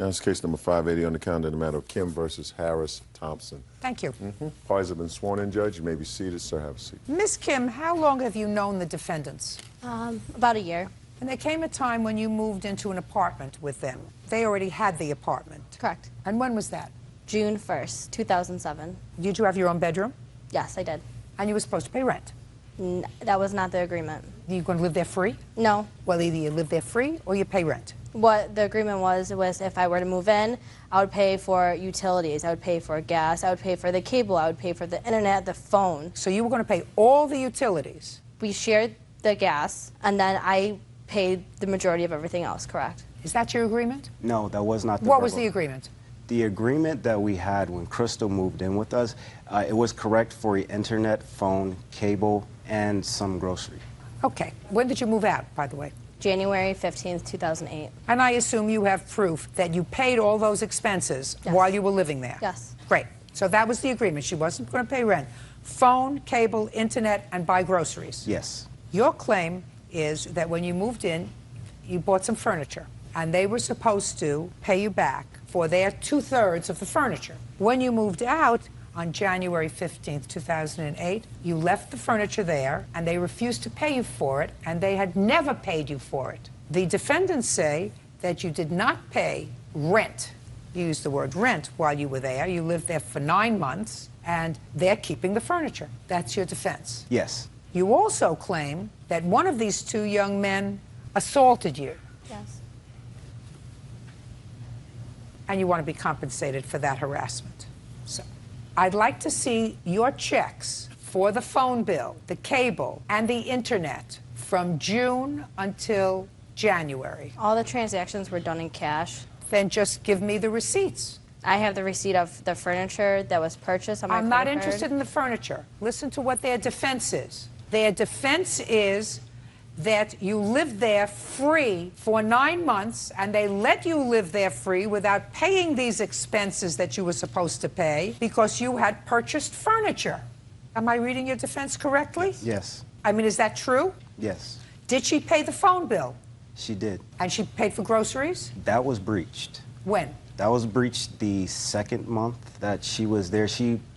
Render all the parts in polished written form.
That's case number 580 on the calendar, the matter of Kim versus Harris Thompson. Thank you. Parties have been sworn in, Judge. You may be seated, sir. Have a seat. Miss Kim, how long have you known the defendants? About a year. And there came a time when you moved into an apartment with them. They already had the apartment. Correct. And when was that? June 1st, 2007. Did you have your own bedroom? Yes, I did. And you were supposed to pay rent? That was not the agreement. Are you going to live there free? No. Well, either you live there free or you pay rent. What the agreement was if I were to move in, I would pay for utilities, I would pay for gas, I would pay for the cable, I would pay for the internet, the phone. So you were going to pay all the utilities? We shared the gas, and then I paid the majority of everything else, correct? Is that your agreement? No, that was not the What was verbal. the agreement? The agreement that we had when Crystal moved in with us, it was correct for internet, phone, cable, and some grocery. Okay. When did you move out, by the way? January 15th, 2008. And I assume you have proof that you paid all those expenses Yes. while you were living there? Yes. Great. So that was the agreement. She wasn't going to pay rent. Phone, cable, internet, and buy groceries. Yes. Your claim is that when you moved in, you bought some furniture, and they were supposed to pay you back for their 2/3 of the furniture. When you moved out on January 15th, 2008, you left the furniture there, and they refused to pay you for it, and they had never paid you for it. The defendants say that you did not pay rent. You used the word rent while you were there. You lived there for 9 months, and they're keeping the furniture. That's your defense. Yes. You also claim that one of these two young men assaulted you, Yes. and you want to be compensated for that harassment. So I'd like to see your checks for the phone bill, the cable, and the internet from June until January. All the transactions were done in cash. Then just give me the receipts. I have the receipt of the furniture that was purchased on my I'm not credit card. interested in the furniture. Listen to what their defense is. Their defense is that you lived there free for 9 months, and they let you live there free without paying these expenses that you were supposed to pay because you had purchased furniture. Am I reading your defense correctly? Yes. I mean, is that true? Yes. Did she pay the phone bill? She did. And she paid for groceries? That was breached. When? That was breached the second month that she was there.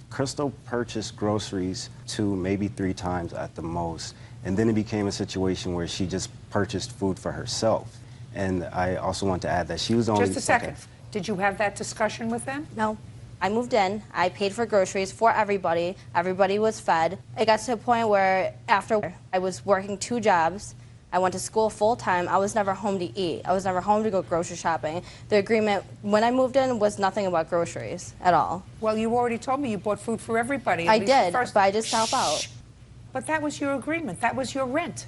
Crystal purchased groceries 2, maybe 3 times at the most. And then it became a situation where she just purchased food for herself. And I also want to add that she was only... Just a second. Did you have that discussion with them? No. I moved in. I paid for groceries for everybody. Everybody was fed. It got to a point where after I was working 2 jobs, I went to school full-time. I was never home to eat. I was never home to go grocery shopping. The agreement when I moved in was nothing about groceries at all. Well, you already told me you bought food for everybody. I did, but I just help out. Shh. But that was your agreement. That was your rent,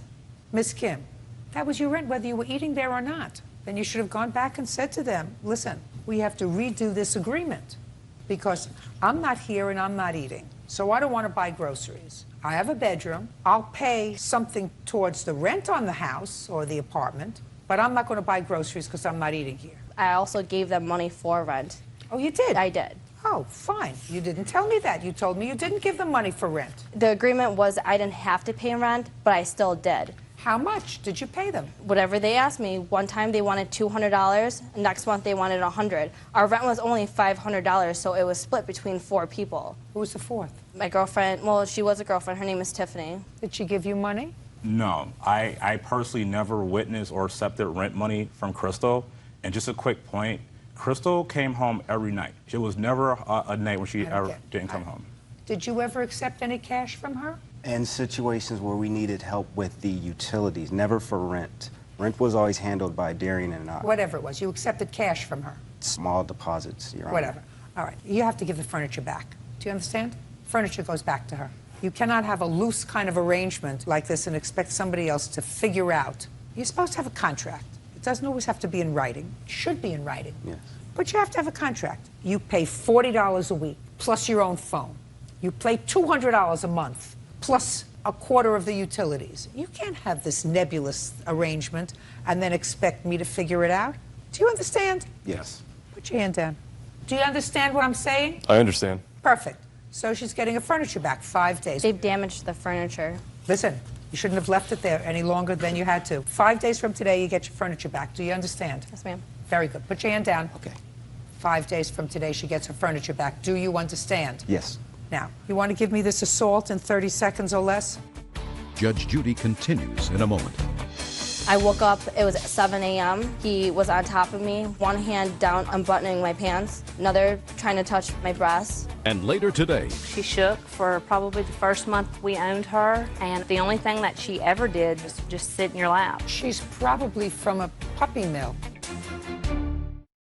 Miss Kim. That was your rent, whether you were eating there or not. Then you should have gone back and said to them, listen, we have to redo this agreement because I'm not here and I'm not eating. So I don't want to buy groceries. I have a bedroom. I'll pay something towards the rent on the house or the apartment, but I'm not going to buy groceries because I'm not eating here. I also gave them money for rent. Oh, you did? I did. Oh, fine. You didn't tell me that. You told me you didn't give them money for rent. The agreement was I didn't have to pay rent, but I still did. How much did you pay them? Whatever they asked me. One time they wanted $200. Next month they wanted $100. Our rent was only $500, so it was split between 4 people. Who was the fourth? My girlfriend, well, she was a girlfriend. Her name is Tiffany. Did she give you money? No, I personally never witnessed or accepted rent money from Crystal. And just a quick point, Crystal came home every night. It was never a night when she ever didn't come home. Did you ever accept any cash from her? In situations where we needed help with the utilities, never for rent. Rent was always handled by Darian and I. Whatever it was, you accepted cash from her. Small deposits, Your Honor. Whatever. All right. You have to give the furniture back. Do you understand? Furniture goes back to her. You cannot have a loose kind of arrangement like this and expect somebody else to figure out. You're supposed to have a contract. It doesn't always have to be in writing. It should be in writing. Yes. But you have to have a contract. You pay $40 a week, plus your own phone. You pay $200 a month, plus a quarter of the utilities. You can't have this nebulous arrangement and then expect me to figure it out. Do you understand? Yes. Put your hand down. Do you understand what I'm saying? I understand. Perfect. So she's getting her furniture back, 5 days. They've damaged the furniture. Listen, you shouldn't have left it there any longer than you had to. 5 days from today, you get your furniture back. Do you understand? Yes, ma'am. Very good. Put your hand down. Okay. 5 days from today, she gets her furniture back. Do you understand? Yes. Now, you want to give me this assault in 30 seconds or less? Judge Judy continues in a moment. I woke up, it was at 7 a.m. He was on top of me, one hand down unbuttoning my pants, another trying to touch my breasts. And later today, She shook for probably the first month we owned her, and the only thing that she ever did was just sit in your lap. She's probably from a puppy mill.